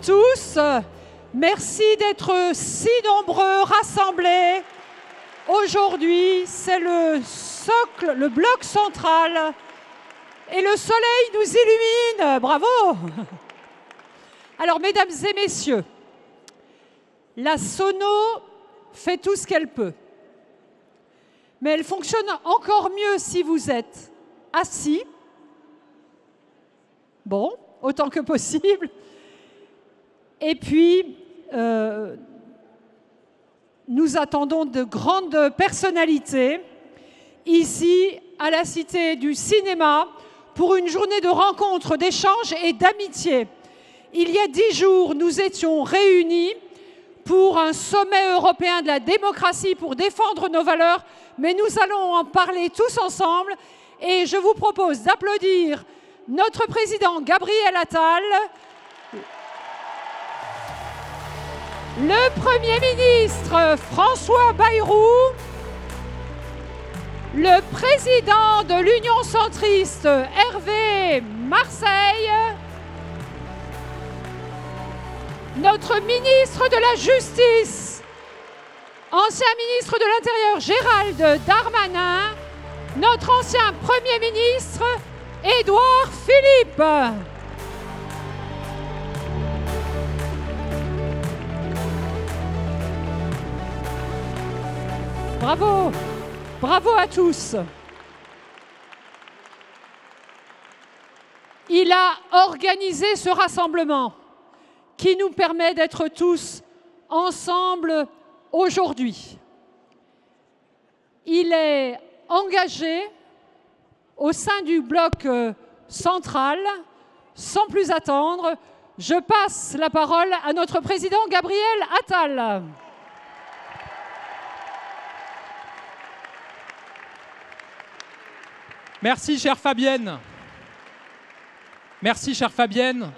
tous. Merci d'être si nombreux rassemblés. Aujourd'hui, c'est le socle, le bloc central. Et le soleil nous illumine. Bravo! Alors, mesdames et messieurs, la sono fait tout ce qu'elle peut. Mais elle fonctionne encore mieux si vous êtes assis. Bon, autant que possible. Et puis, nous attendons de grandes personnalités ici à la Cité du Cinéma pour une journée de rencontres, d'échanges et d'amitié. Il y a 10 jours, nous étions réunis pour un sommet européen de la démocratie pour défendre nos valeurs, mais nous allons en parler tous ensemble et je vous propose d'applaudir notre président Gabriel Attal, le Premier ministre François Bayrou, le président de l'Union centriste Hervé Marseille, notre ministre de la Justice, ancien ministre de l'Intérieur Gérald Darmanin, notre ancien Premier ministre Édouard Philippe. Bravo, bravo à tous. Il a organisé ce rassemblement qui nous permet d'être tous ensemble aujourd'hui. Il est engagé au sein du bloc central. Sans plus attendre, je passe la parole à notre président Gabriel Attal. Merci, chère Fabienne. Merci, chère Fabienne.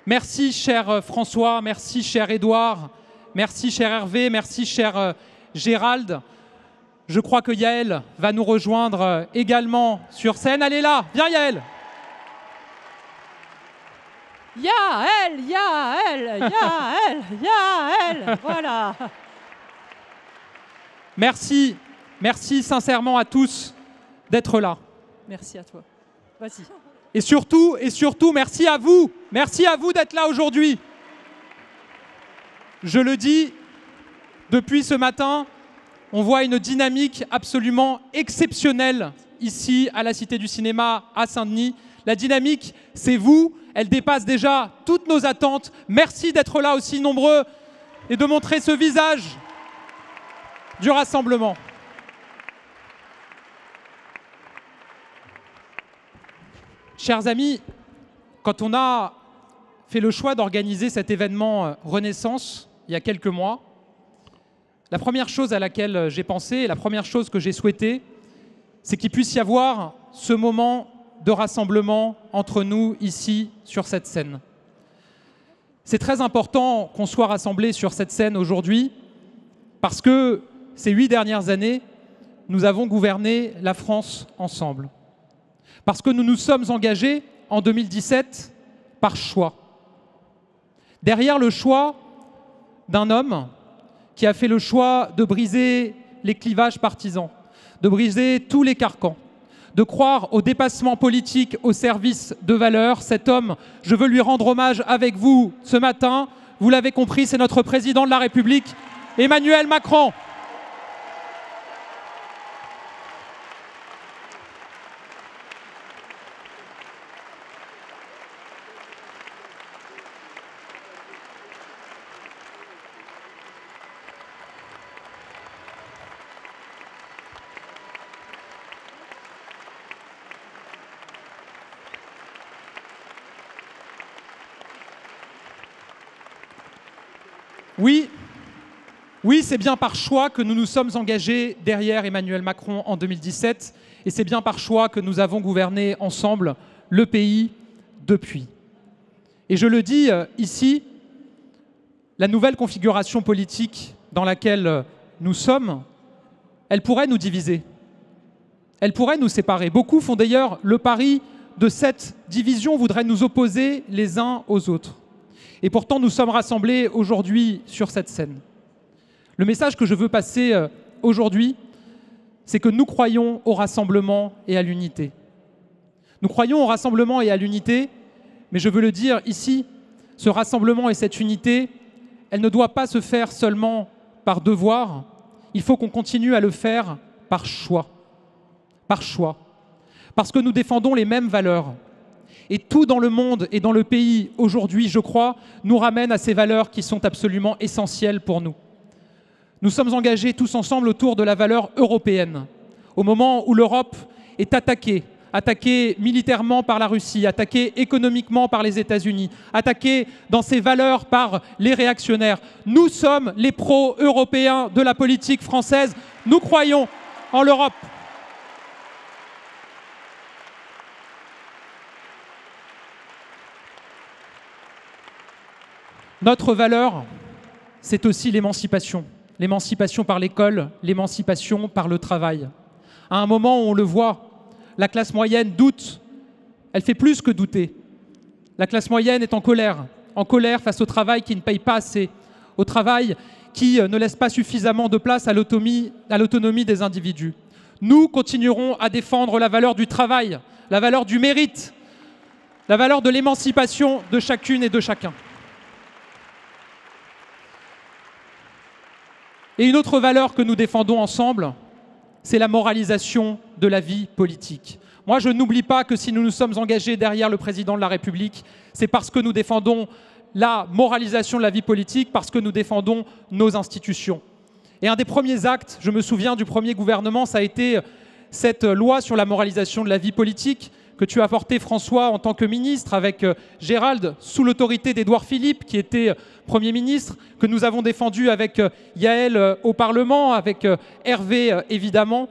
Merci, cher François. Merci, cher Édouard. Merci, cher Hervé. Merci, cher Gérald. Je crois que Yael va nous rejoindre également sur scène. Elle est là. Viens, Yael. Yael, Yael, Yael, Yael. Voilà. Merci. Merci sincèrement à tous d'être là. Merci à toi. Vas-y. Et surtout, merci à vous. Merci à vous d'être là aujourd'hui. Je le dis, depuis ce matin, on voit une dynamique absolument exceptionnelle ici à la Cité du Cinéma à Saint-Denis. La dynamique, c'est vous. Elle dépasse déjà toutes nos attentes. Merci d'être là aussi nombreux et de montrer ce visage du rassemblement. Chers amis, quand on a fait le choix d'organiser cet événement Renaissance il y a quelques mois, la première chose à laquelle j'ai pensé, et la première chose que j'ai souhaité, c'est qu'il puisse y avoir ce moment de rassemblement entre nous ici sur cette scène. C'est très important qu'on soit rassemblés sur cette scène aujourd'hui parce que ces 8 dernières années, nous avons gouverné la France ensemble. Parce que nous nous sommes engagés en 2017 par choix. Derrière le choix d'un homme qui a fait le choix de briser les clivages partisans, de briser tous les carcans, de croire au dépassement politique au service de valeurs, cet homme, je veux lui rendre hommage avec vous ce matin. Vous l'avez compris, c'est notre président de la République, Emmanuel Macron. Oui, c'est bien par choix que nous nous sommes engagés derrière Emmanuel Macron en 2017 et c'est bien par choix que nous avons gouverné ensemble le pays depuis. Et je le dis ici, la nouvelle configuration politique dans laquelle nous sommes, elle pourrait nous diviser, elle pourrait nous séparer. Beaucoup font d'ailleurs le pari de cette division, voudraient nous opposer les uns aux autres. Et pourtant, nous sommes rassemblés aujourd'hui sur cette scène. Le message que je veux passer aujourd'hui, c'est que nous croyons au rassemblement et à l'unité. Nous croyons au rassemblement et à l'unité, mais je veux le dire ici, ce rassemblement et cette unité, elle ne doit pas se faire seulement par devoir, il faut qu'on continue à le faire par choix. Par choix. Parce que nous défendons les mêmes valeurs. Et tout dans le monde et dans le pays aujourd'hui, je crois, nous ramène à ces valeurs qui sont absolument essentielles pour nous. Nous sommes engagés tous ensemble autour de la valeur européenne. Au moment où l'Europe est attaquée militairement par la Russie, attaquée économiquement par les États-Unis, attaquée dans ses valeurs par les réactionnaires, nous sommes les pro-européens de la politique française. Nous croyons en l'Europe. Notre valeur, c'est aussi l'émancipation. L'émancipation par l'école, l'émancipation par le travail. À un moment où on le voit, la classe moyenne doute. Elle fait plus que douter. La classe moyenne est en colère face au travail qui ne paye pas assez, au travail qui ne laisse pas suffisamment de place à l'autonomie des individus. Nous continuerons à défendre la valeur du travail, la valeur du mérite, la valeur de l'émancipation de chacune et de chacun. Et une autre valeur que nous défendons ensemble, c'est la moralisation de la vie politique. Moi, je n'oublie pas que si nous nous sommes engagés derrière le président de la République, c'est parce que nous défendons la moralisation de la vie politique, parce que nous défendons nos institutions. Et un des premiers actes, je me souviens du premier gouvernement, ça a été cette loi sur la moralisation de la vie politique que tu as portée, François, en tant que ministre, avec Gérald, sous l'autorité d'Édouard Philippe, qui était Premier ministre, que nous avons défendu avec Yael au Parlement, avec Hervé, évidemment.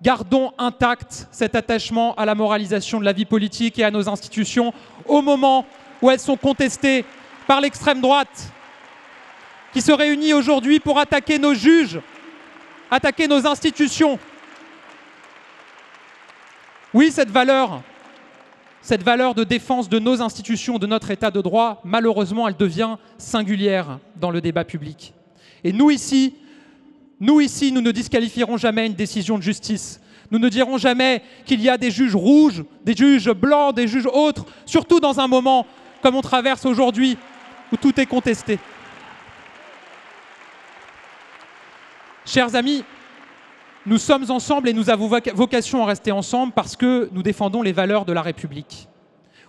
Gardons intact cet attachement à la moralisation de la vie politique et à nos institutions au moment où elles sont contestées par l'extrême droite, qui se réunit aujourd'hui pour attaquer nos juges, attaquer nos institutions. Oui, cette valeur de défense de nos institutions, de notre État de droit, malheureusement, elle devient singulière dans le débat public. Et nous ici, nous ne disqualifierons jamais une décision de justice. Nous ne dirons jamais qu'il y a des juges rouges, des juges blancs, des juges autres, surtout dans un moment comme on traverse aujourd'hui, où tout est contesté. Chers amis, nous sommes ensemble et nous avons vocation à rester ensemble parce que nous défendons les valeurs de la République.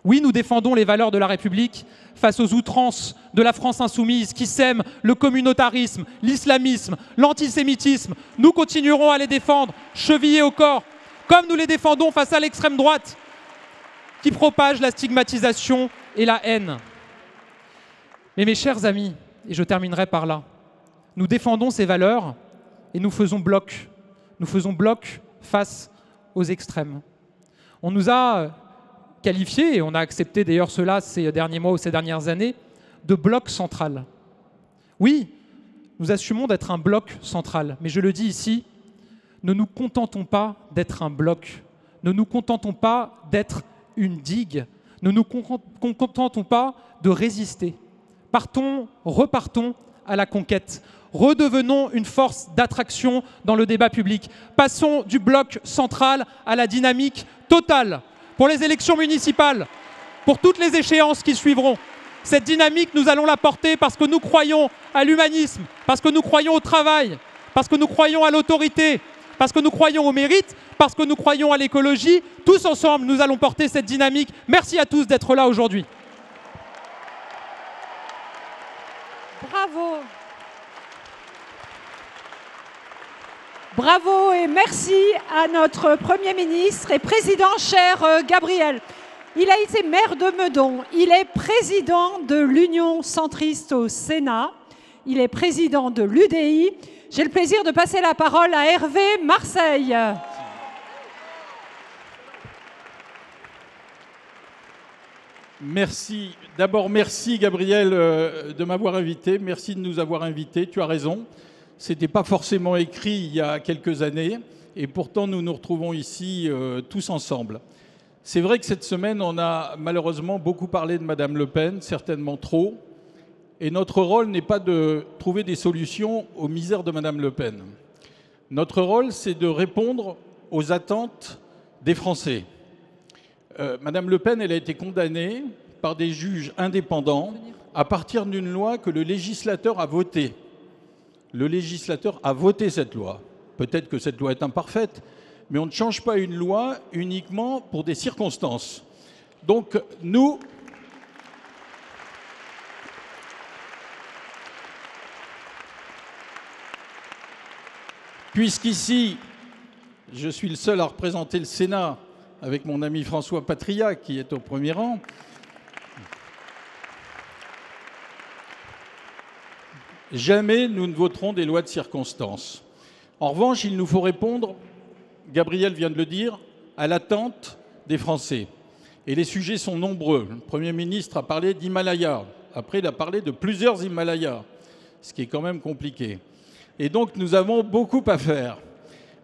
Oui, nous défendons les valeurs de la République face aux outrances de la France insoumise qui sème le communautarisme, l'islamisme, l'antisémitisme. Nous continuerons à les défendre, chevillés au corps, comme nous les défendons face à l'extrême droite qui propage la stigmatisation et la haine. Mais mes chers amis, et je terminerai par là, nous défendons ces valeurs et nous faisons bloc. Nous faisons bloc face aux extrêmes. On nous a qualifiés, et on a accepté d'ailleurs cela ces derniers mois ou ces dernières années, de bloc central. Oui, nous assumons d'être un bloc central, mais je le dis ici, ne nous contentons pas d'être un bloc, ne nous contentons pas d'être une digue, ne nous contentons pas de résister. Repartons à la conquête. Redevenons une force d'attraction dans le débat public. Passons du bloc central à la dynamique totale. Pour les élections municipales, pour toutes les échéances qui suivront. Cette dynamique, nous allons la porter parce que nous croyons à l'humanisme, parce que nous croyons au travail, parce que nous croyons à l'autorité, parce que nous croyons au mérite, parce que nous croyons à l'écologie. Tous ensemble, nous allons porter cette dynamique. Merci à tous d'être là aujourd'hui. Bravo. Bravo et merci à notre Premier ministre et Président, cher Gabriel. Il a été maire de Meudon, il est président de l'Union centriste au Sénat, il est président de l'UDI. J'ai le plaisir de passer la parole à Hervé Marseille. Merci. D'abord, merci Gabriel de m'avoir invité. Merci de nous avoir invités. Tu as raison. Ce n'était pas forcément écrit il y a quelques années. Et pourtant, nous nous retrouvons ici tous ensemble. C'est vrai que cette semaine, on a malheureusement beaucoup parlé de Madame Le Pen, certainement trop. Et notre rôle n'est pas de trouver des solutions aux misères de Madame Le Pen. Notre rôle, c'est de répondre aux attentes des Français. Madame Le Pen, elle a été condamnée par des juges indépendants à partir d'une loi que le législateur a votée. Le législateur a voté cette loi. Peut-être que cette loi est imparfaite, mais on ne change pas une loi uniquement pour des circonstances. Donc nous, puisqu'ici, je suis le seul à représenter le Sénat avec mon ami François Patriat, qui est au premier rang, jamais nous ne voterons des lois de circonstance. En revanche, il nous faut répondre, Gabriel vient de le dire, à l'attente des Français. Et les sujets sont nombreux. Le Premier ministre a parlé d'Himalaya. Après, il a parlé de plusieurs Himalayas, ce qui est quand même compliqué. Et donc, nous avons beaucoup à faire.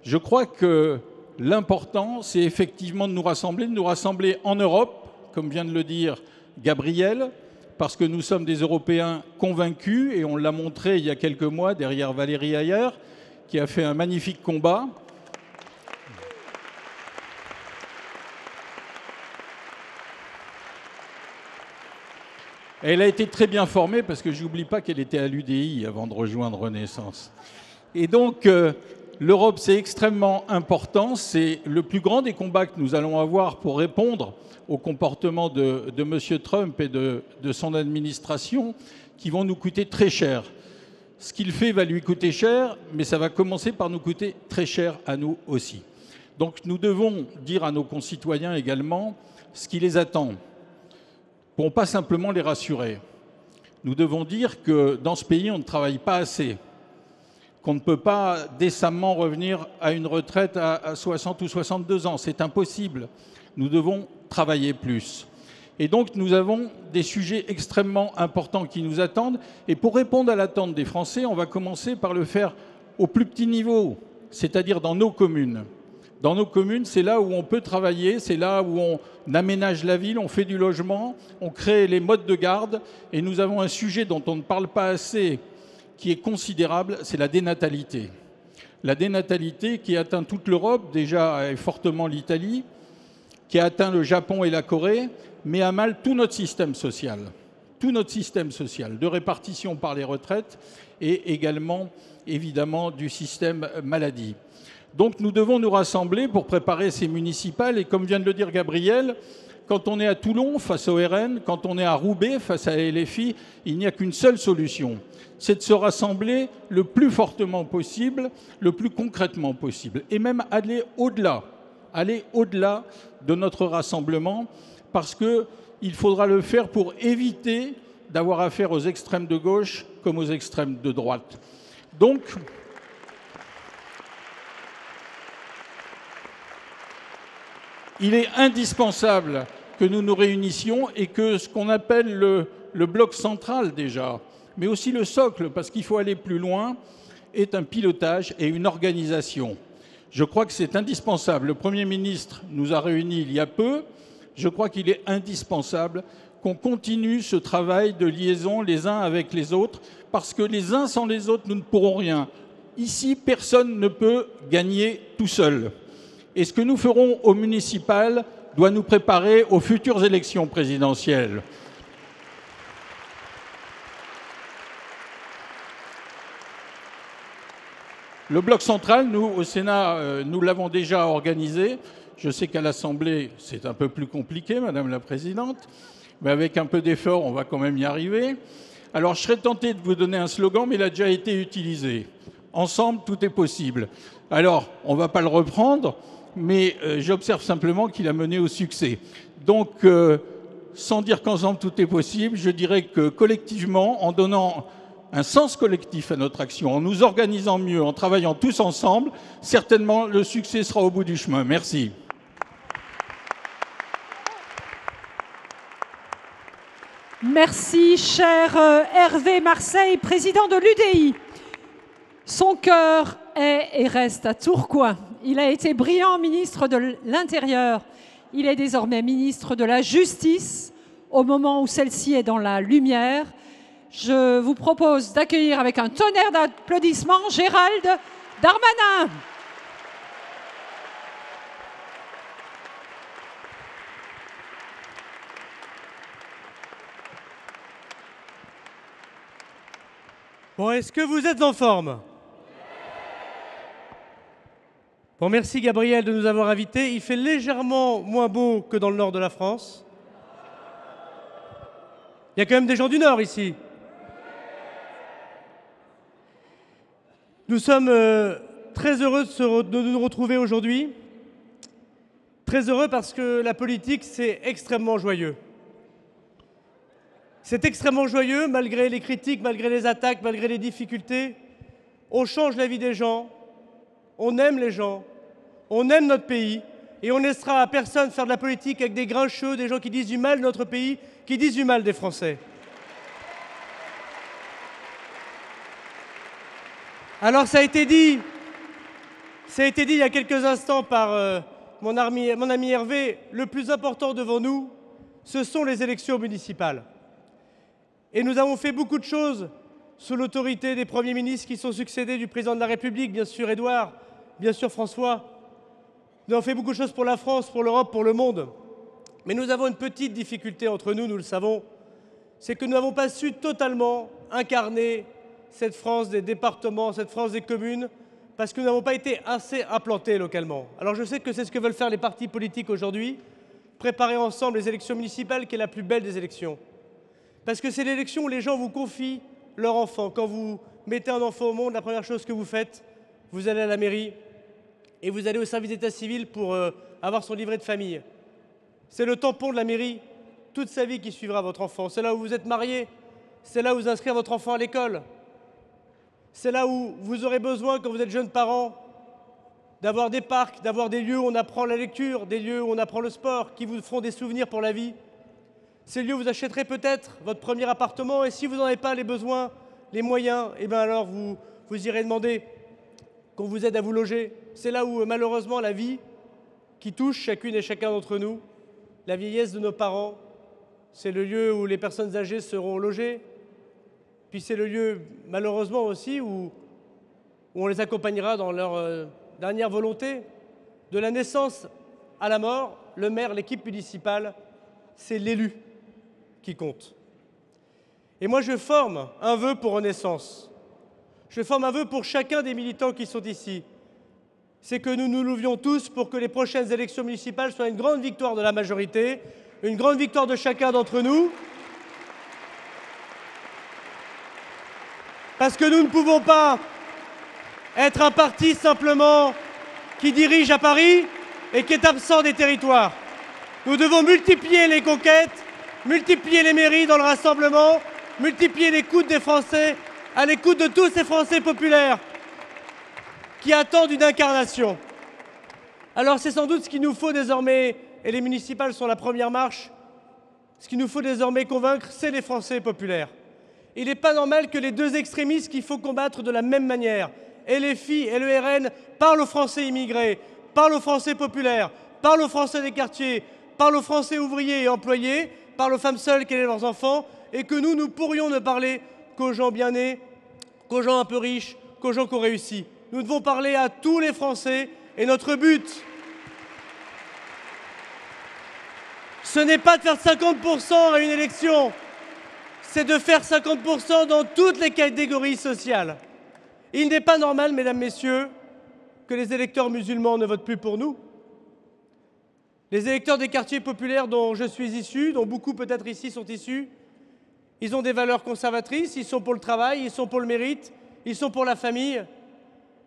Je crois que l'important, c'est effectivement de nous rassembler en Europe, comme vient de le dire Gabriel, parce que nous sommes des Européens convaincus, et on l'a montré il y a quelques mois derrière Valérie Hayer, qui a fait un magnifique combat. Elle a été très bien formée, parce que je n'oublie pas qu'elle était à l'UDI avant de rejoindre Renaissance. Et donc, l'Europe, c'est extrêmement important. C'est le plus grand des combats que nous allons avoir pour répondre au comportement de M. Trump et de son administration, qui vont nous coûter très cher. Ce qu'il fait va lui coûter cher, mais ça va commencer par nous coûter très cher à nous aussi. Donc nous devons dire à nos concitoyens également ce qui les attend, pour pas simplement les rassurer. Nous devons dire que dans ce pays, on ne travaille pas assez, qu'on ne peut pas décemment revenir à une retraite à 60 ou 62 ans. C'est impossible. Nous devons travailler plus. Et donc, nous avons des sujets extrêmement importants qui nous attendent. Et pour répondre à l'attente des Français, on va commencer par le faire au plus petit niveau, c'est-à-dire dans nos communes. Dans nos communes, c'est là où on peut travailler, c'est là où on aménage la ville, on fait du logement, on crée les modes de garde. Et nous avons un sujet dont on ne parle pas assez, qui est considérable, c'est la dénatalité. La dénatalité qui atteint toute l'Europe, déjà et fortement l'Italie, qui a atteint le Japon et la Corée, met à mal tout notre système social. Tout notre système social, de répartition par les retraites et également, évidemment, du système maladie. Donc nous devons nous rassembler pour préparer ces municipales. Et comme vient de le dire Gabriel, quand on est à Toulon face au RN, quand on est à Roubaix face à LFI, il n'y a qu'une seule solution. C'est de se rassembler le plus fortement possible, le plus concrètement possible. Et même aller au-delà de notre rassemblement, parce qu'il faudra le faire pour éviter d'avoir affaire aux extrêmes de gauche comme aux extrêmes de droite. Donc, il est indispensable que nous nous réunissions et que ce qu'on appelle le bloc central déjà, mais aussi le socle, parce qu'il faut aller plus loin, est un pilotage et une organisation. Je crois que c'est indispensable. Le Premier ministre nous a réunis il y a peu. Je crois qu'il est indispensable qu'on continue ce travail de liaison les uns avec les autres, parce que les uns sans les autres, nous ne pourrons rien. Ici, personne ne peut gagner tout seul. Et ce que nous ferons au municipal doit nous préparer aux futures élections présidentielles. Le bloc central, nous, au Sénat, nous l'avons déjà organisé. Je sais qu'à l'Assemblée, c'est un peu plus compliqué, Madame la Présidente, mais avec un peu d'effort, on va quand même y arriver. Alors, je serais tenté de vous donner un slogan, mais il a déjà été utilisé. Ensemble, tout est possible. Alors, on ne va pas le reprendre, mais j'observe simplement qu'il a mené au succès. Donc, sans dire qu'ensemble, tout est possible, je dirais que collectivement, en donnant un sens collectif à notre action, en nous organisant mieux, en travaillant tous ensemble, certainement le succès sera au bout du chemin. Merci. Merci, cher Hervé Marseille, président de l'UDI. Son cœur est et reste à Tourcoing. Il a été brillant ministre de l'Intérieur. Il est désormais ministre de la Justice, au moment où celle-ci est dans la lumière. Je vous propose d'accueillir avec un tonnerre d'applaudissements Gérald Darmanin. Bon, est-ce que vous êtes en forme? Bon, merci Gabriel de nous avoir invités. Il fait légèrement moins beau que dans le nord de la France. Il y a quand même des gens du nord ici. Nous sommes très heureux de nous retrouver aujourd'hui. Très heureux parce que la politique, c'est extrêmement joyeux. C'est extrêmement joyeux, malgré les critiques, malgré les attaques, malgré les difficultés. On change la vie des gens, on aime les gens, on aime notre pays, et on ne laissera à personne faire de la politique avec des grincheux, des gens qui disent du mal de notre pays, qui disent du mal des Français. Alors ça a été dit il y a quelques instants par mon ami Hervé, le plus important devant nous, ce sont les élections municipales. Et nous avons fait beaucoup de choses sous l'autorité des premiers ministres qui sont succédés du président de la République, bien sûr Édouard, bien sûr François. Nous avons fait beaucoup de choses pour la France, pour l'Europe, pour le monde. Mais nous avons une petite difficulté entre nous, nous le savons, c'est que nous n'avons pas su totalement incarner cette France des départements, cette France des communes, parce que nous n'avons pas été assez implantés localement. Alors je sais que c'est ce que veulent faire les partis politiques aujourd'hui, préparer ensemble les élections municipales, qui est la plus belle des élections. Parce que c'est l'élection où les gens vous confient leur enfant. Quand vous mettez un enfant au monde, la première chose que vous faites, vous allez à la mairie et vous allez au service d'état civil pour avoir son livret de famille. C'est le tampon de la mairie, toute sa vie qui suivra votre enfant. C'est là où vous êtes marié, c'est là où vous inscrivez votre enfant à l'école. C'est là où vous aurez besoin, quand vous êtes jeunes parents, d'avoir des parcs, d'avoir des lieux où on apprend la lecture, des lieux où on apprend le sport, qui vous feront des souvenirs pour la vie. Ces lieux où vous achèterez peut-être votre premier appartement, et si vous n'en avez pas les besoins, les moyens, et bien alors vous irez demander qu'on vous aide à vous loger. C'est là où malheureusement la vie qui touche chacune et chacun d'entre nous, la vieillesse de nos parents, c'est le lieu où les personnes âgées seront logées. Puis c'est le lieu, malheureusement aussi, où on les accompagnera dans leur dernière volonté. De la naissance à la mort, le maire, l'équipe municipale, c'est l'élu qui compte. Et moi, je forme un vœu pour Renaissance. Je forme un vœu pour chacun des militants qui sont ici. C'est que nous nous levions tous pour que les prochaines élections municipales soient une grande victoire de la majorité, une grande victoire de chacun d'entre nous. Parce que nous ne pouvons pas être un parti simplement qui dirige à Paris et qui est absent des territoires. Nous devons multiplier les conquêtes, multiplier les mairies dans le rassemblement, multiplier l'écoute des Français, à l'écoute de tous ces Français populaires qui attendent une incarnation. Alors c'est sans doute ce qu'il nous faut désormais, et les municipales sont la première marche, ce qu'il nous faut désormais convaincre, c'est les Français populaires. Il n'est pas normal que les deux extrémistes qu'il faut combattre de la même manière, LFI et le RN, parlent aux Français immigrés, parlent aux Français populaires, parlent aux Français des quartiers, parlent aux Français ouvriers et employés, parlent aux femmes seules qui élèvent leurs enfants, et que nous pourrions ne parler qu'aux gens bien nés, qu'aux gens un peu riches, qu'aux gens qui ont réussi. Nous devons parler à tous les Français, et notre but, ce n'est pas de faire 50% à une élection, c'est de faire 50% dans toutes les catégories sociales. Il n'est pas normal, mesdames, messieurs, que les électeurs musulmans ne votent plus pour nous. Les électeurs des quartiers populaires dont je suis issu, dont beaucoup peut-être ici sont issus, ils ont des valeurs conservatrices, ils sont pour le travail, ils sont pour le mérite, ils sont pour la famille.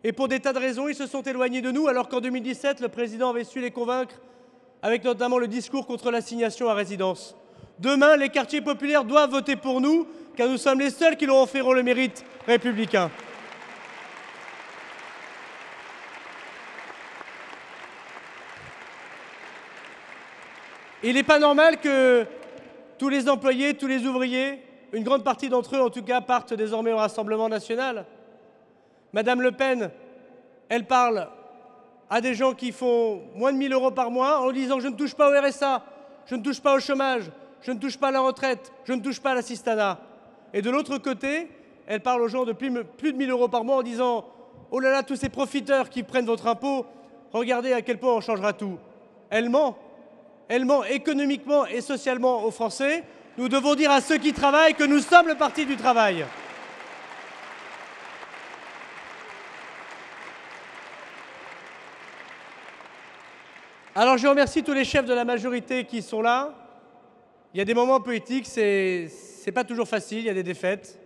Et pour des tas de raisons, ils se sont éloignés de nous, alors qu'en 2017, le président avait su les convaincre, avec notamment le discours contre l'assignation à résidence. Demain, les quartiers populaires doivent voter pour nous, car nous sommes les seuls qui leur offriront le mérite républicain. Il n'est pas normal que tous les employés, tous les ouvriers, une grande partie d'entre eux en tout cas, partent désormais au Rassemblement national. Madame Le Pen, elle parle à des gens qui font moins de 1 000 euros par mois en disant « je ne touche pas au RSA, je ne touche pas au chômage, je ne touche pas à la retraite, je ne touche pas à l'assistanat ». Et de l'autre côté, elle parle aux gens de plus de 1 000 euros par mois en disant « oh là là, tous ces profiteurs qui prennent votre impôt, regardez à quel point on changera tout ». Elle ment économiquement et socialement aux Français. Nous devons dire à ceux qui travaillent que nous sommes le parti du travail. Alors je remercie tous les chefs de la majorité qui sont là. Il y a des moments politiques, c'est pas toujours facile, il y a des défaites.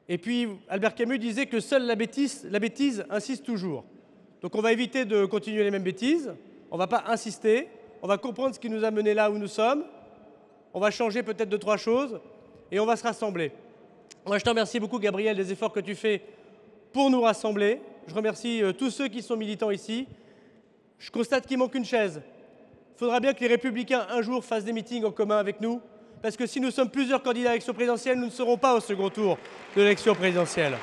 Et puis Albert Camus disait que seule la bêtise insiste toujours. Donc on va éviter de continuer les mêmes bêtises, on ne va pas insister, on va comprendre ce qui nous a menés là où nous sommes, on va changer peut-être 2-3 choses et on va se rassembler. Moi je te remercie beaucoup Gabriel des efforts que tu fais pour nous rassembler. Je remercie tous ceux qui sont militants ici. Je constate qu'il manque une chaise. Il faudra bien que les Républicains, un jour, fassent des meetings en commun avec nous, parce que si nous sommes plusieurs candidats à l'élection présidentielle, nous ne serons pas au second tour de l'élection présidentielle.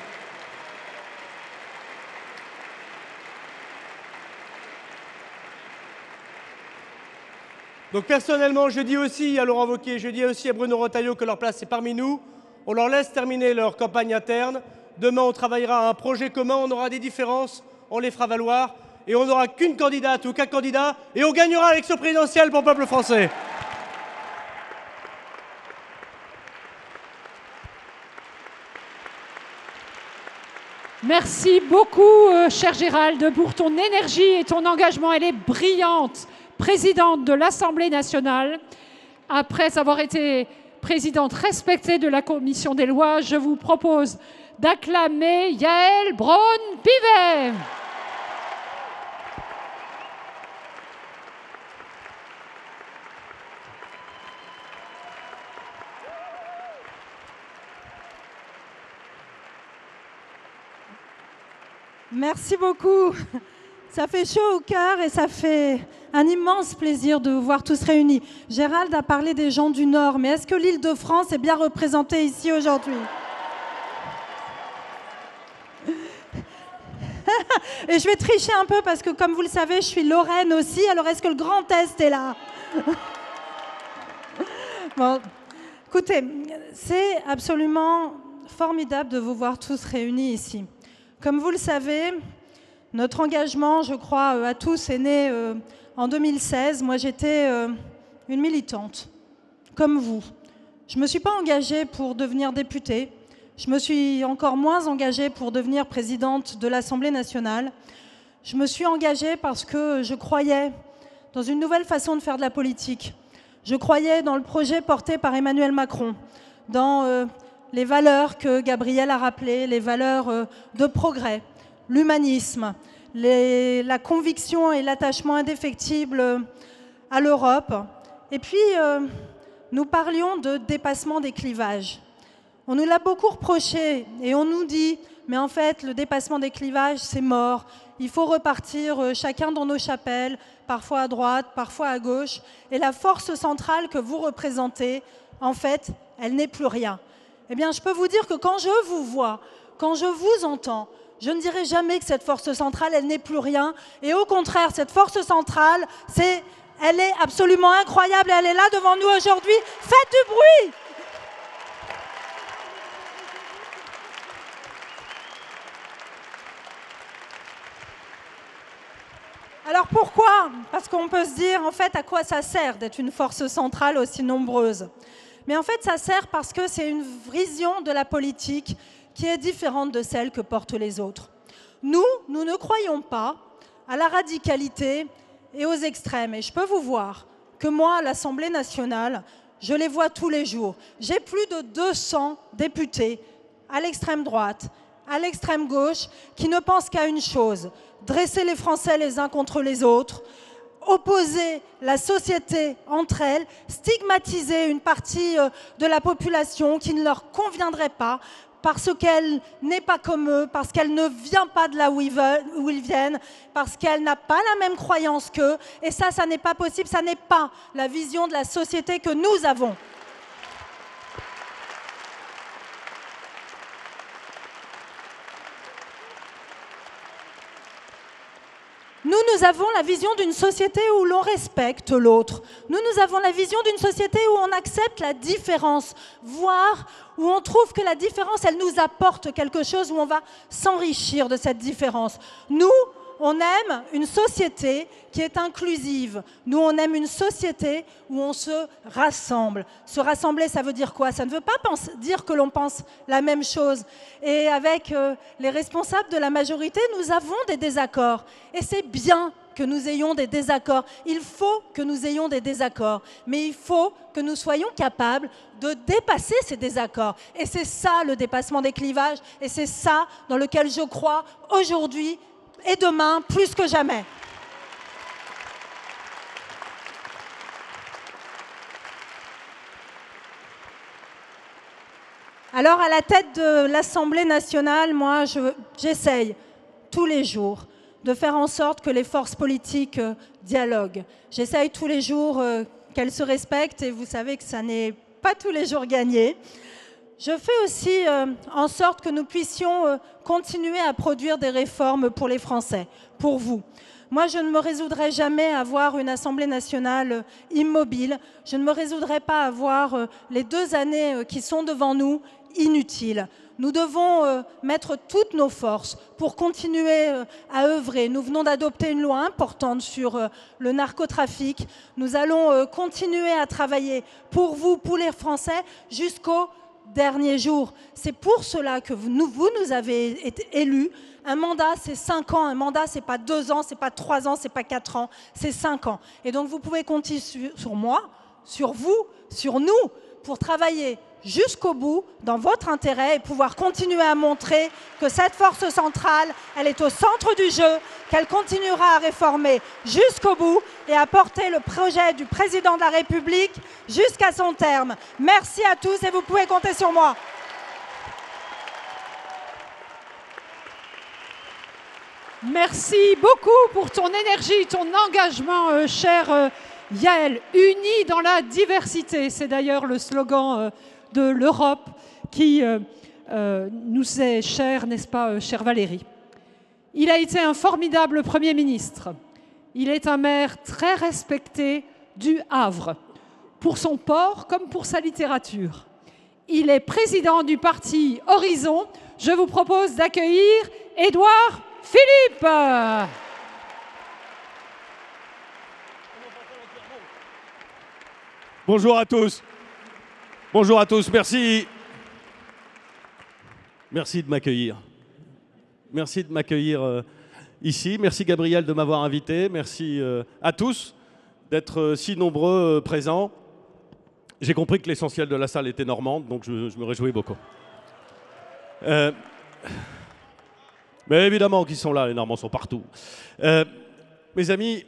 Donc personnellement, je dis aussi à Laurent Wauquiez, je dis aussi à Bruno Retailleau que leur place est parmi nous. On leur laisse terminer leur campagne interne. Demain, on travaillera à un projet commun, on aura des différences, on les fera valoir. Et on n'aura qu'une candidate ou qu'un candidat, et on gagnera l'élection présidentielle pour le peuple français. Merci beaucoup, cher Gérald, pour ton énergie et ton engagement. Elle est brillante, présidente de l'Assemblée nationale. Après avoir été présidente respectée de la Commission des lois, je vous propose d'acclamer Yaël Braun-Pivet. Merci beaucoup. Ça fait chaud au cœur et ça fait un immense plaisir de vous voir tous réunis. Gérald a parlé des gens du Nord, mais est-ce que l'Île-de-France est bien représentée ici aujourd'hui? Et je vais tricher un peu parce que, comme vous le savez, je suis lorraine aussi. Alors, est-ce que le Grand Est est là? Bon, écoutez, c'est absolument formidable de vous voir tous réunis ici. Comme vous le savez, notre engagement, je crois, à tous est né en 2016. Moi, j'étais une militante, comme vous. Je ne me suis pas engagée pour devenir députée. Je me suis encore moins engagée pour devenir présidente de l'Assemblée nationale. Je me suis engagée parce que je croyais dans une nouvelle façon de faire de la politique. Je croyais dans le projet porté par Emmanuel Macron, dans les valeurs que Gabriel a rappelées, les valeurs de progrès, l'humanisme, la conviction et l'attachement indéfectible à l'Europe. Et puis, nous parlions de dépassement des clivages. On nous l'a beaucoup reproché et on nous dit « mais en fait, le dépassement des clivages, c'est mort. Il faut repartir chacun dans nos chapelles, parfois à droite, parfois à gauche. Et la force centrale que vous représentez, en fait, elle n'est plus rien. » Eh bien, je peux vous dire que quand je vous vois, quand je vous entends, je ne dirai jamais que cette force centrale, elle n'est plus rien. Et au contraire, cette force centrale, elle est absolument incroyable et elle est là devant nous aujourd'hui. Faites du bruit! Alors pourquoi? Parce qu'on peut se dire, en fait, à quoi ça sert d'être une force centrale aussi nombreuse? Mais en fait, ça sert parce que c'est une vision de la politique qui est différente de celle que portent les autres. Nous ne croyons pas à la radicalité et aux extrêmes. Et je peux vous voir que moi, à l'Assemblée nationale, je les vois tous les jours. J'ai plus de 200 députés à l'extrême droite, à l'extrême gauche, qui ne pensent qu'à une chose, dresser les Français les uns contre les autres, opposer la société entre elles, stigmatiser une partie de la population qui ne leur conviendrait pas parce qu'elle n'est pas comme eux, parce qu'elle ne vient pas de là où ils viennent, parce qu'elle n'a pas la même croyance qu'eux. Et ça n'est pas possible, ça n'est pas la vision de la société que nous avons. Nous avons la vision d'une société où l'on respecte l'autre. Nous avons la vision d'une société où on accepte la différence, voire où on trouve que la différence, elle nous apporte quelque chose, où on va s'enrichir de cette différence. Nous, on aime une société qui est inclusive. Nous, on aime une société où on se rassemble. Se rassembler, ça veut dire quoi? Ça ne veut pas dire que l'on pense la même chose. Et avec les responsables de la majorité, nous avons des désaccords. Et c'est bien que nous ayons des désaccords. Il faut que nous ayons des désaccords. Mais il faut que nous soyons capables de dépasser ces désaccords. Et c'est ça le dépassement des clivages. Et c'est ça dans lequel je crois aujourd'hui et demain, plus que jamais. Alors, à la tête de l'Assemblée nationale, moi, j'essaye tous les jours de faire en sorte que les forces politiques dialoguent. J'essaye tous les jours qu'elles se respectent, et vous savez que ça n'est pas tous les jours gagné. Je fais aussi en sorte que nous puissions continuer à produire des réformes pour les Français, pour vous. Moi, je ne me résoudrai jamais à voir une Assemblée nationale immobile. Je ne me résoudrai pas à voir les 2 années qui sont devant nous inutiles. Nous devons mettre toutes nos forces pour continuer à œuvrer. Nous venons d'adopter une loi importante sur le narcotrafic. Nous allons continuer à travailler pour vous, pour les Français, jusqu'au dernier jour. C'est pour cela que vous nous avez été élus. Un mandat, c'est 5 ans. Un mandat, c'est pas 2 ans, c'est pas 3 ans, c'est pas 4 ans, c'est 5 ans. Et donc, vous pouvez compter sur moi, sur vous, sur nous, pour travailler jusqu'au bout, dans votre intérêt, et pouvoir continuer à montrer que cette force centrale, elle est au centre du jeu, qu'elle continuera à réformer jusqu'au bout et à porter le projet du président de la République jusqu'à son terme. Merci à tous et vous pouvez compter sur moi. Merci beaucoup pour ton énergie, ton engagement, chère Yaël. Unis dans la diversité, c'est d'ailleurs le slogan de l'Europe qui nous est cher, n'est-ce pas, chère Valérie? Il a été un formidable Premier ministre. Il est un maire très respecté du Havre, pour son port comme pour sa littérature. Il est président du parti Horizon. Je vous propose d'accueillir Édouard Philippe. Bonjour à tous. Bonjour à tous, merci. Merci de m'accueillir. Merci de m'accueillir ici. Merci Gabriel de m'avoir invité. Merci à tous d'être si nombreux présents. J'ai compris que l'essentiel de la salle était normande, donc je me réjouis beaucoup. Mais évidemment qu'ils sont là, les Normands sont partout. Mes amis,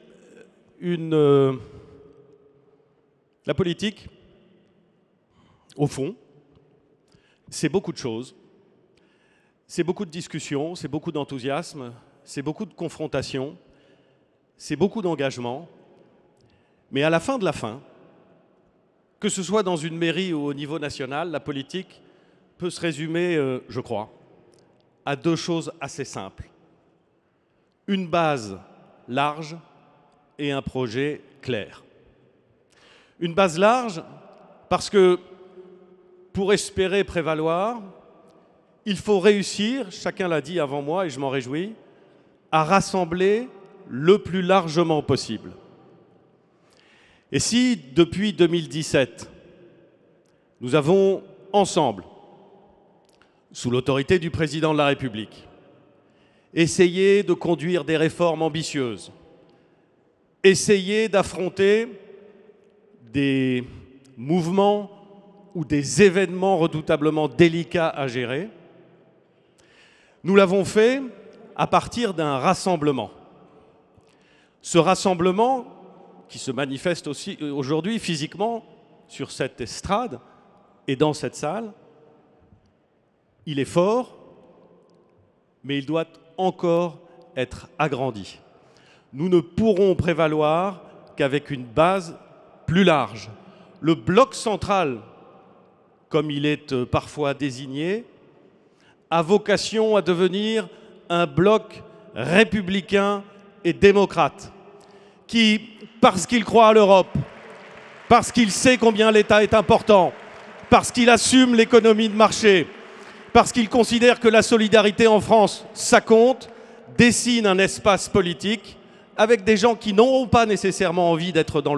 la politique, au fond, c'est beaucoup de choses. C'est beaucoup de discussions, c'est beaucoup d'enthousiasme, c'est beaucoup de confrontations, c'est beaucoup d'engagement. Mais à la fin de la fin, que ce soit dans une mairie ou au niveau national, la politique peut se résumer, je crois, à 2 choses assez simples. Une base large et un projet clair. Une base large parce que pour espérer prévaloir, il faut réussir, chacun l'a dit avant moi et je m'en réjouis, à rassembler le plus largement possible. Et si, depuis 2017, nous avons ensemble, sous l'autorité du président de la République, essayé de conduire des réformes ambitieuses, essayé d'affronter des mouvements ou des événements redoutablement délicats à gérer, nous l'avons fait à partir d'un rassemblement. Ce rassemblement, qui se manifeste aussi aujourd'hui physiquement sur cette estrade et dans cette salle, il est fort, mais il doit encore être agrandi. Nous ne pourrons prévaloir qu'avec une base plus large. Le bloc central, comme il est parfois désigné, a vocation à devenir un bloc républicain et démocrate, qui, parce qu'il croit à l'Europe, parce qu'il sait combien l'État est important, parce qu'il assume l'économie de marché, parce qu'il considère que la solidarité en France, ça compte, dessine un espace politique avec des gens qui n'auront pas nécessairement envie d'être dans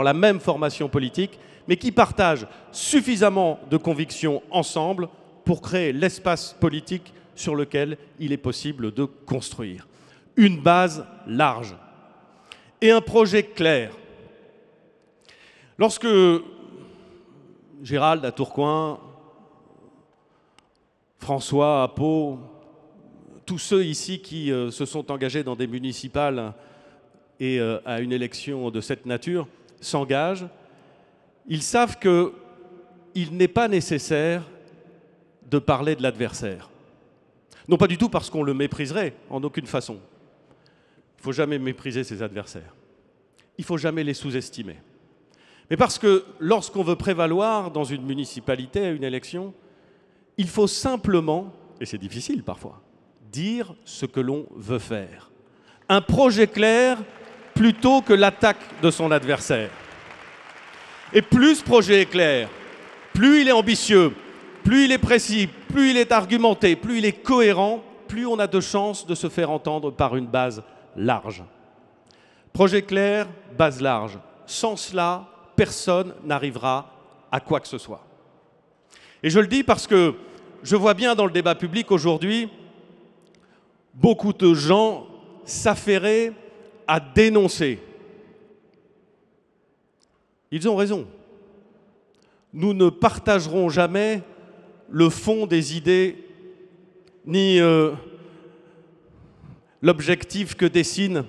la même formation politique, mais qui partagent suffisamment de convictions ensemble pour créer l'espace politique sur lequel il est possible de construire. Une base large et un projet clair. Lorsque Gérald à Tourcoing, François à Pau, tous ceux ici qui se sont engagés dans des municipales et à une élection de cette nature s'engagent, ils savent qu'il n'est pas nécessaire de parler de l'adversaire. Non pas du tout parce qu'on le mépriserait, en aucune façon. Il ne faut jamais mépriser ses adversaires. Il ne faut jamais les sous-estimer. Mais parce que lorsqu'on veut prévaloir dans une municipalité, à une élection, il faut simplement, et c'est difficile parfois, dire ce que l'on veut faire. Un projet clair plutôt que l'attaque de son adversaire. Et plus ce projet est clair, plus il est ambitieux, plus il est précis, plus il est argumenté, plus il est cohérent, plus on a de chances de se faire entendre par une base large. Projet clair, base large. Sans cela, personne n'arrivera à quoi que ce soit. Et je le dis parce que je vois bien dans le débat public aujourd'hui beaucoup de gens s'affairer à dénoncer. Ils ont raison. Nous ne partagerons jamais le fond des idées ni l'objectif que dessinent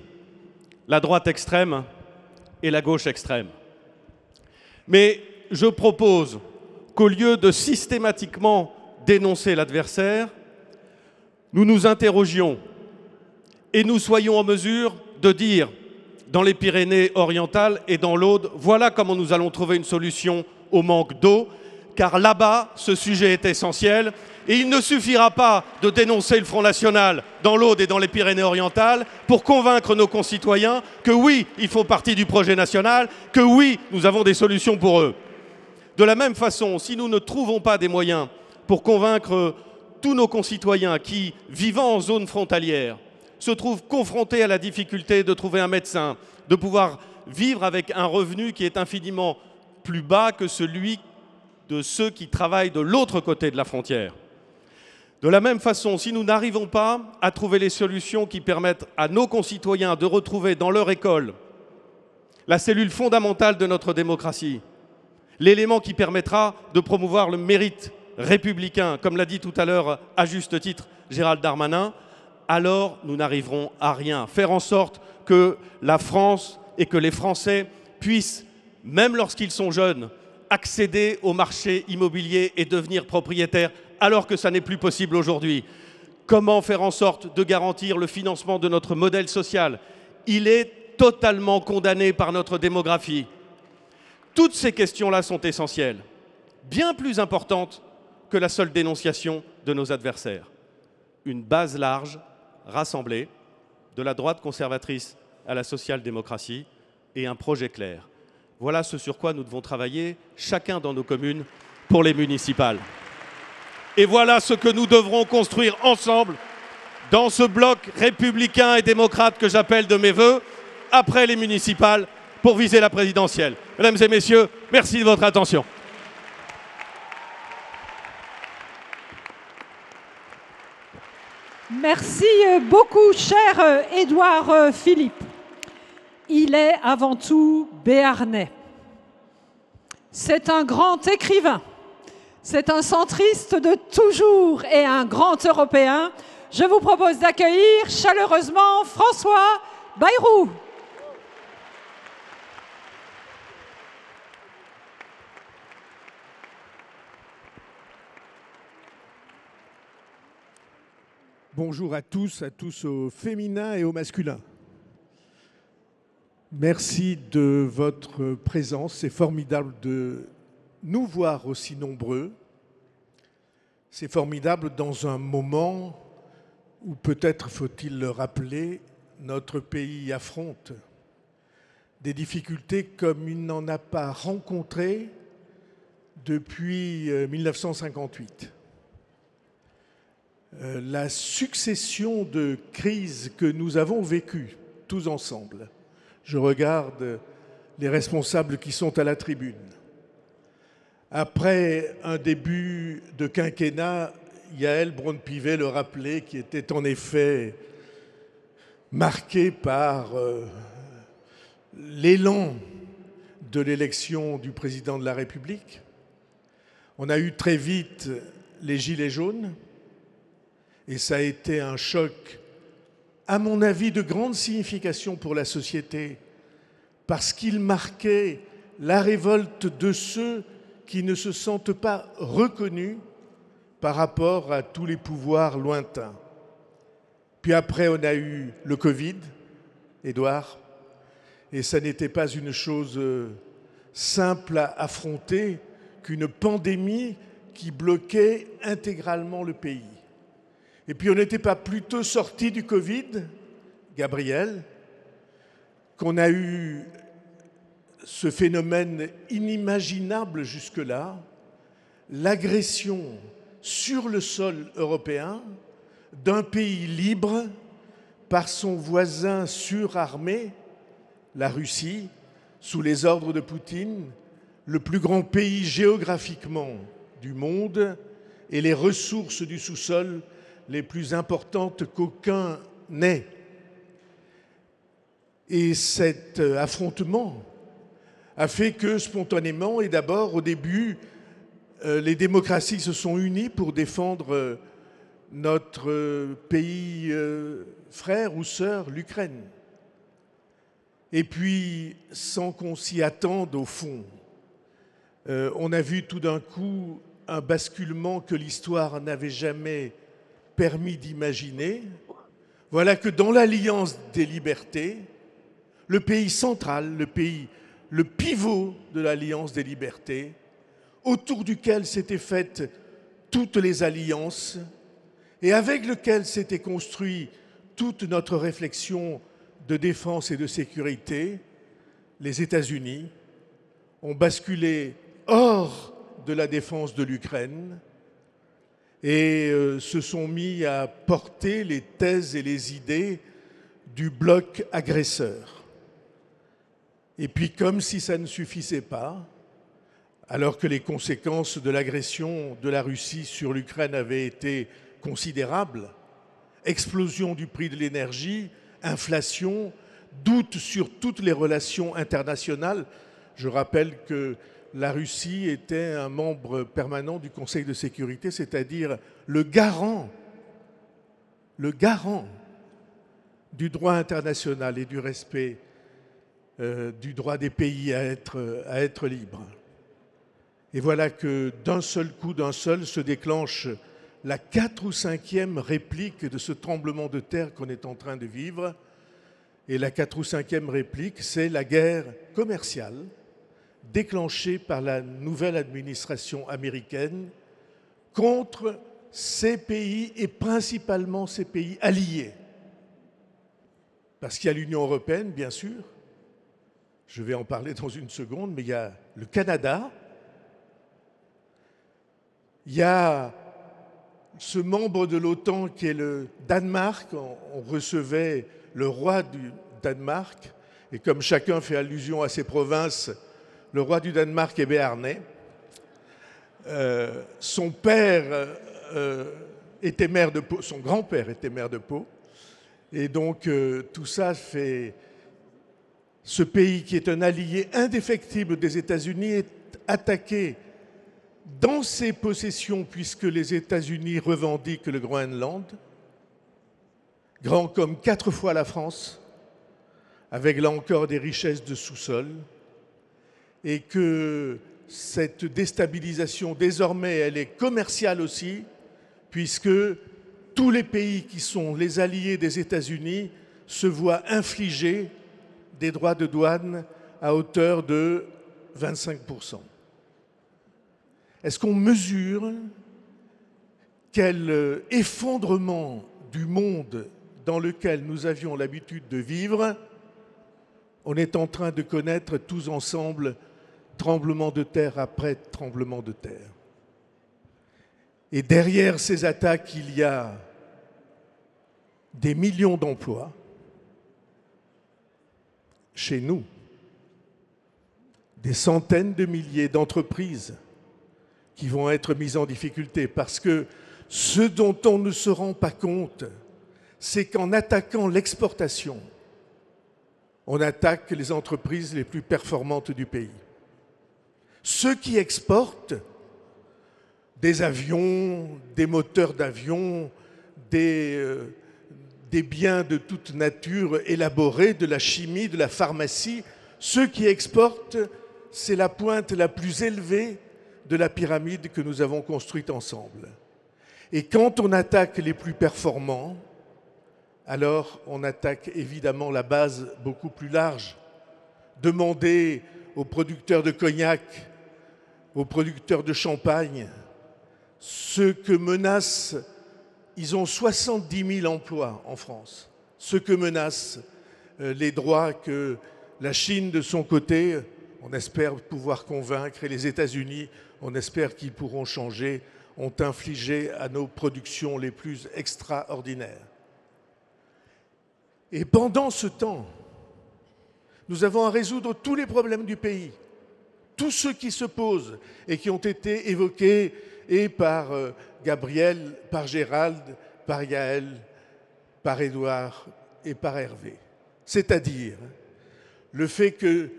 la droite extrême et la gauche extrême. Mais je propose qu'au lieu de systématiquement dénoncer l'adversaire, nous nous interrogions et nous soyons en mesure de dire dans les Pyrénées-Orientales et dans l'Aude, voilà comment nous allons trouver une solution au manque d'eau, car là-bas, ce sujet est essentiel. Et il ne suffira pas de dénoncer le Front National dans l'Aude et dans les Pyrénées-Orientales pour convaincre nos concitoyens que oui, ils font partie du projet national, que oui, nous avons des solutions pour eux. De la même façon, si nous ne trouvons pas des moyens pour convaincre tous nos concitoyens qui, vivant en zone frontalière, se trouvent confrontés à la difficulté de trouver un médecin, de pouvoir vivre avec un revenu qui est infiniment plus bas que celui de ceux qui travaillent de l'autre côté de la frontière. De la même façon, si nous n'arrivons pas à trouver les solutions qui permettent à nos concitoyens de retrouver dans leur école la cellule fondamentale de notre démocratie, l'élément qui permettra de promouvoir le mérite républicain, comme l'a dit tout à l'heure à juste titre Gérald Darmanin, alors nous n'arriverons à rien. Faire en sorte que la France et que les Français puissent, même lorsqu'ils sont jeunes, accéder au marché immobilier et devenir propriétaires, alors que ça n'est plus possible aujourd'hui. Comment faire en sorte de garantir le financement de notre modèle social? Il est totalement condamné par notre démographie. Toutes ces questions-là sont essentielles, bien plus importantes que la seule dénonciation de nos adversaires. Une base large, rassemblée, de la droite conservatrice à la social-démocratie, et un projet clair. Voilà ce sur quoi nous devons travailler, chacun dans nos communes, pour les municipales. Et voilà ce que nous devrons construire ensemble dans ce bloc républicain et démocrate que j'appelle de mes vœux, après les municipales, pour viser la présidentielle. Mesdames et messieurs, merci de votre attention. Merci beaucoup, cher Édouard Philippe. Il est avant tout béarnais. C'est un grand écrivain. C'est un centriste de toujours et un grand Européen. Je vous propose d'accueillir chaleureusement François Bayrou. Bonjour à tous au féminin et au masculin. Merci de votre présence. C'est formidable de nous voir aussi nombreux. C'est formidable dans un moment où, peut-être faut-il le rappeler, notre pays affronte des difficultés comme il n'en a pas rencontré depuis 1958. La succession de crises que nous avons vécues tous ensemble, je regarde les responsables qui sont à la tribune. Après un début de quinquennat, Yael Braun-Pivet le rappelait, qui était en effet marqué par l'élan de l'élection du président de la République. On a eu très vite les Gilets jaunes et ça a été un choc, à mon avis, de grande signification pour la société parce qu'il marquait la révolte de ceux qui ne se sentent pas reconnus par rapport à tous les pouvoirs lointains. Puis après, on a eu le Covid, Édouard, et ça n'était pas une chose simple à affronter qu'une pandémie qui bloquait intégralement le pays. Et puis on n'était pas plutôt sorti du Covid, Gabriel, qu'on a eu ce phénomène inimaginable jusque-là, l'agression sur le sol européen d'un pays libre par son voisin surarmé, la Russie, sous les ordres de Poutine, le plus grand pays géographiquement du monde et les ressources du sous-sol les plus importantes qu'aucun n'ait. Et cet affrontement a fait que spontanément, et d'abord au début, les démocraties se sont unies pour défendre notre pays frère ou sœur, l'Ukraine. Et puis, sans qu'on s'y attende au fond, on a vu tout d'un coup un basculement que l'histoire n'avait jamais permis d'imaginer. Voilà que dans l'Alliance des libertés, le pays central, le pivot de l'Alliance des libertés, autour duquel s'étaient faites toutes les alliances et avec lequel s'était construit toute notre réflexion de défense et de sécurité, les États-Unis ont basculé hors de la défense de l'Ukraine et se sont mis à porter les thèses et les idées du bloc agresseur. Et puis, comme si ça ne suffisait pas, alors que les conséquences de l'agression de la Russie sur l'Ukraine avaient été considérables, explosion du prix de l'énergie, inflation, doute sur toutes les relations internationales. Je rappelle que la Russie était un membre permanent du Conseil de sécurité, c'est-à-dire le garant du droit international et du respect du droit des pays à être libres. Et voilà que d'un seul coup, se déclenche la 4e ou 5e réplique de ce tremblement de terre qu'on est en train de vivre. Et la 4e ou 5e réplique, c'est la guerre commerciale déclenchée par la nouvelle administration américaine contre ces pays et principalement ces pays alliés. Parce qu'il y a l'Union européenne, bien sûr, je vais en parler dans une seconde, mais il y a le Canada, il y a ce membre de l'OTAN qui est le Danemark. On recevait le roi du Danemark, et comme chacun fait allusion à ses provinces, le roi du Danemark est béarnais. Son père était maire de Pau, son grand-père était maire de Pau, et donc tout ça fait ce pays qui est un allié indéfectible des États-Unis est attaqué dans ses possessions, puisque les États-Unis revendiquent le Groenland, grand comme 4 fois la France, avec là encore des richesses de sous-sol, et que cette déstabilisation, désormais, elle est commerciale aussi, puisque tous les pays qui sont les alliés des États-Unis se voient infliger des droits de douane à hauteur de 25%. Est-ce qu'on mesure quel effondrement du monde dans lequel nous avions l'habitude de vivre, on est en train de connaître tous ensemble tremblement de terre après tremblement de terre. Et derrière ces attaques, il y a des millions d'emplois chez nous, des centaines de milliers d'entreprises qui vont être mises en difficulté parce que ce dont on ne se rend pas compte, c'est qu'en attaquant l'exportation, on attaque les entreprises les plus performantes du pays. Ceux qui exportent des avions, des moteurs d'avions, des biens de toute nature élaborés, de la chimie, de la pharmacie, ceux qui exportent, c'est la pointe la plus élevée de la pyramide que nous avons construite ensemble. Et quand on attaque les plus performants, alors on attaque évidemment la base beaucoup plus large. Demandez aux producteurs de cognac, aux producteurs de champagne, ceux que menacent, ils ont 70 000 emplois en France, ceux que menacent les droits que la Chine de son côté, on espère pouvoir convaincre, et les États-Unis, on espère qu'ils pourront changer, ont infligé à nos productions les plus extraordinaires. Et pendant ce temps, nous avons à résoudre tous les problèmes du pays, tous ceux qui se posent et qui ont été évoqués et par Gabriel, par Gérald, par Yaël, par Édouard et par Hervé. C'est-à-dire le fait que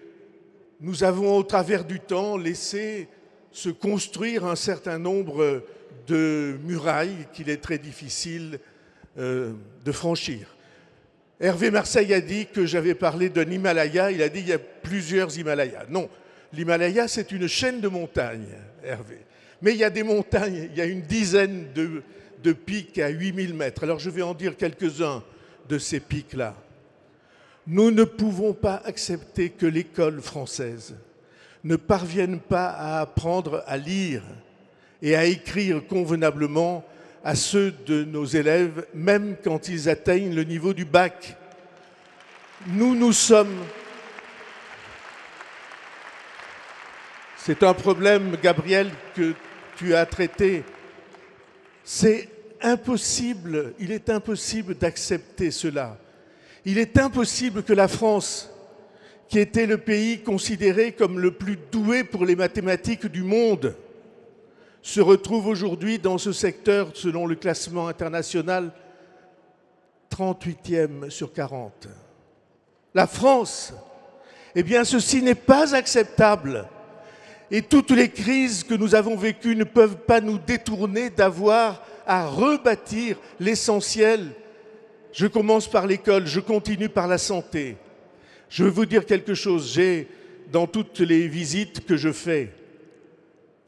nous avons, au travers du temps, laissé se construire un certain nombre de murailles qu'il est très difficile de franchir. Hervé Marseille a dit que j'avais parlé d'un Himalaya. Il a dit qu'il y a plusieurs Himalayas. Non, l'Himalaya, c'est une chaîne de montagnes, Hervé. Mais il y a des montagnes, il y a une dizaine de pics à 8000 mètres. Alors je vais en dire quelques-uns de ces pics-là. Nous ne pouvons pas accepter que l'école française ne parvienne pas à apprendre à lire et à écrire convenablement à ceux de nos élèves, même quand ils atteignent le niveau du bac. Nous sommes... C'est un problème, Gabriel, que tu as traité. C'est impossible, il est impossible d'accepter cela. Il est impossible que la France, qui était le pays considéré comme le plus doué pour les mathématiques du monde, se retrouve aujourd'hui dans ce secteur, selon le classement international, 38e sur 40. La France, eh bien ceci n'est pas acceptable. Et toutes les crises que nous avons vécues ne peuvent pas nous détourner d'avoir à rebâtir l'essentiel. Je commence par l'école, je continue par la santé. Je veux vous dire quelque chose, j'ai, dans toutes les visites que je fais,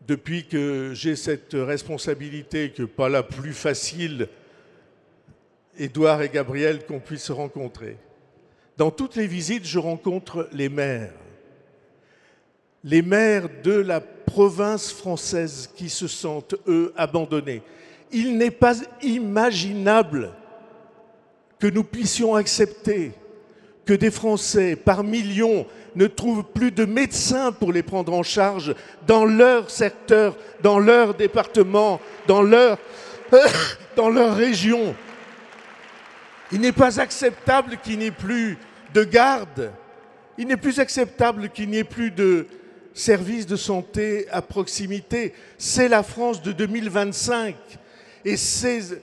depuis que j'ai cette responsabilité, que pas la plus facile, Édouard et Gabriel, qu'on puisse se rencontrer. Dans toutes les visites, je rencontre les maires de la province française qui se sentent, eux, abandonnés. Il n'est pas imaginable que nous puissions accepter que des Français, par millions, ne trouvent plus de médecins pour les prendre en charge dans leur secteur, dans leur département, dans leur région. Il n'est pas acceptable qu'il n'y ait plus de garde. Il n'est plus acceptable qu'il n'y ait plus de services de santé à proximité. C'est la France de 2025. Et ces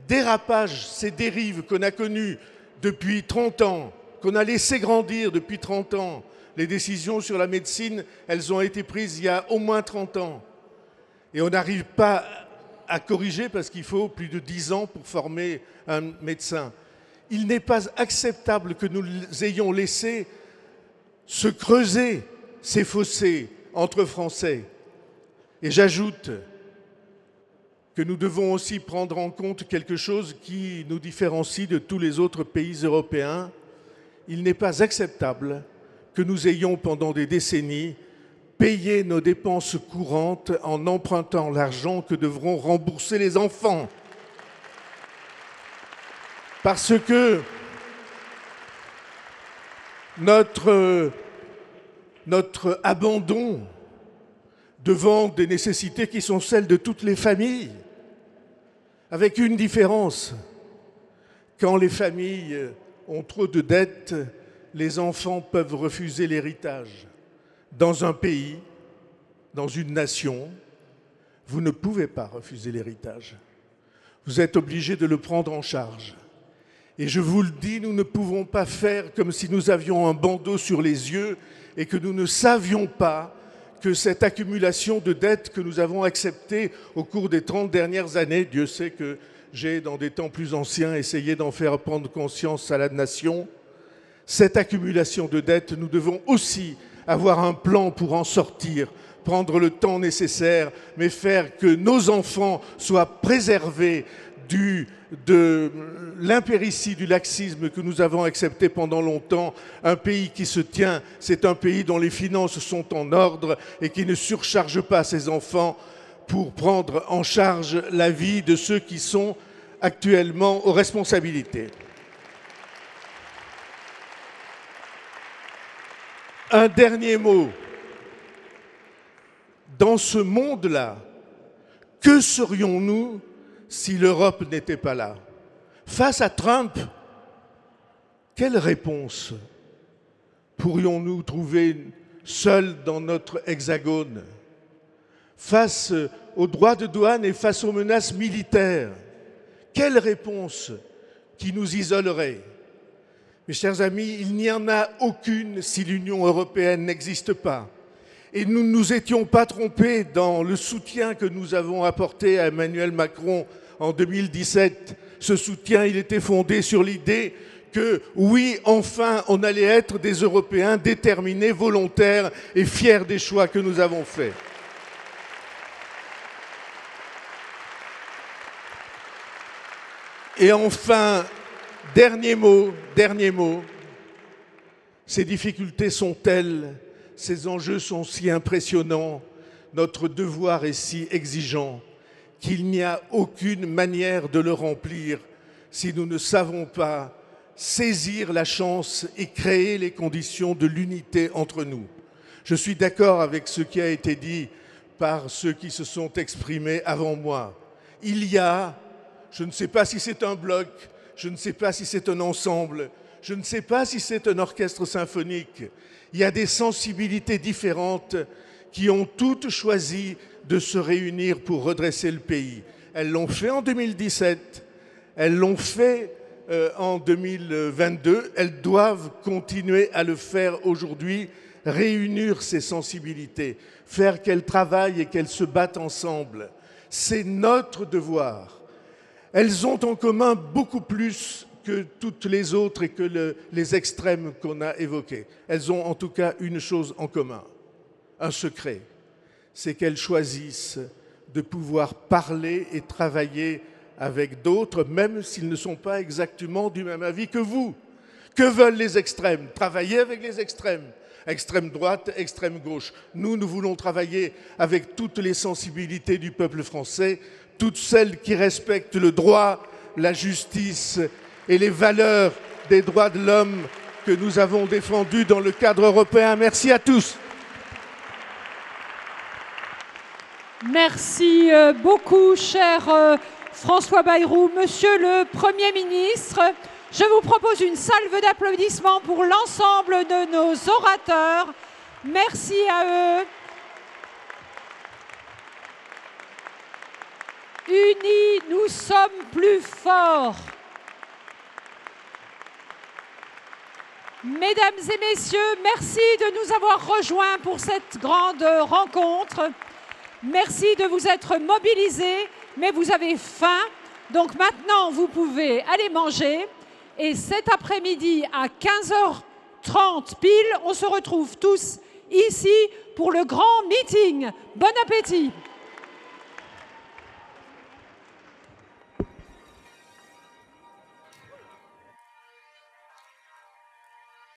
dérapages, ces dérives qu'on a connues depuis 30 ans, qu'on a laissé grandir depuis 30 ans, les décisions sur la médecine, elles ont été prises il y a au moins 30 ans. Et on n'arrive pas à corriger parce qu'il faut plus de 10 ans pour former un médecin. Il n'est pas acceptable que nous ayons laissé se creuser ces fossés entre Français. Et j'ajoute que nous devons aussi prendre en compte quelque chose qui nous différencie de tous les autres pays européens. Il n'est pas acceptable que nous ayons pendant des décennies payé nos dépenses courantes en empruntant l'argent que devront rembourser les enfants. Parce que notre abandon devant des nécessités qui sont celles de toutes les familles, avec une différence. Quand les familles ont trop de dettes, les enfants peuvent refuser l'héritage. Dans un pays, dans une nation, vous ne pouvez pas refuser l'héritage. Vous êtes obligé de le prendre en charge. Et je vous le dis, nous ne pouvons pas faire comme si nous avions un bandeau sur les yeux et que nous ne savions pas que cette accumulation de dettes que nous avons acceptée au cours des 30 dernières années, Dieu sait que j'ai, dans des temps plus anciens, essayé d'en faire prendre conscience à la nation, cette accumulation de dettes, nous devons aussi avoir un plan pour en sortir, prendre le temps nécessaire, mais faire que nos enfants soient préservés de l'impéritie, du laxisme que nous avons accepté pendant longtemps. Un pays qui se tient, c'est un pays dont les finances sont en ordre et qui ne surcharge pas ses enfants pour prendre en charge la vie de ceux qui sont actuellement aux responsabilités. Un dernier mot. Dans ce monde-là, que serions-nous si l'Europe n'était pas là? Face à Trump, quelle réponse pourrions-nous trouver seuls dans notre hexagone? Face aux droits de douane et face aux menaces militaires, quelle réponse qui nous isolerait? Mes chers amis, il n'y en a aucune si l'Union européenne n'existe pas. Et nous ne nous étions pas trompés dans le soutien que nous avons apporté à Emmanuel Macron en 2017. Ce soutien, il était fondé sur l'idée que, oui, enfin, on allait être des Européens déterminés, volontaires et fiers des choix que nous avons faits. Et enfin, dernier mot, ces difficultés sont telles, ces enjeux sont si impressionnants, notre devoir est si exigeant qu'il n'y a aucune manière de le remplir si nous ne savons pas saisir la chance et créer les conditions de l'unité entre nous. Je suis d'accord avec ce qui a été dit par ceux qui se sont exprimés avant moi. Il y a, je ne sais pas si c'est un bloc, je ne sais pas si c'est un ensemble, je ne sais pas si c'est un orchestre symphonique. Il y a des sensibilités différentes qui ont toutes choisi de se réunir pour redresser le pays. Elles l'ont fait en 2017, elles l'ont fait en 2022, elles doivent continuer à le faire aujourd'hui, réunir ces sensibilités, faire qu'elles travaillent et qu'elles se battent ensemble. C'est notre devoir. Elles ont en commun beaucoup plus que toutes les autres et que les extrêmes qu'on a évoqués. Elles ont en tout cas une chose en commun, un secret, c'est qu'elles choisissent de pouvoir parler et travailler avec d'autres, même s'ils ne sont pas exactement du même avis que vous. Que veulent les extrêmes? Travailler avec les extrêmes. Extrême droite, extrême gauche. Nous voulons travailler avec toutes les sensibilités du peuple français, toutes celles qui respectent le droit, la justice et les valeurs des droits de l'homme que nous avons défendus dans le cadre européen. Merci à tous. Merci beaucoup, cher François Bayrou. Monsieur le Premier ministre, je vous propose une salve d'applaudissements pour l'ensemble de nos orateurs. Merci à eux. Unis, nous sommes plus forts. Mesdames et messieurs, merci de nous avoir rejoints pour cette grande rencontre. Merci de vous être mobilisés, mais vous avez faim. Donc maintenant, vous pouvez aller manger. Et cet après-midi, à 15h30 pile, on se retrouve tous ici pour le grand meeting. Bon appétit!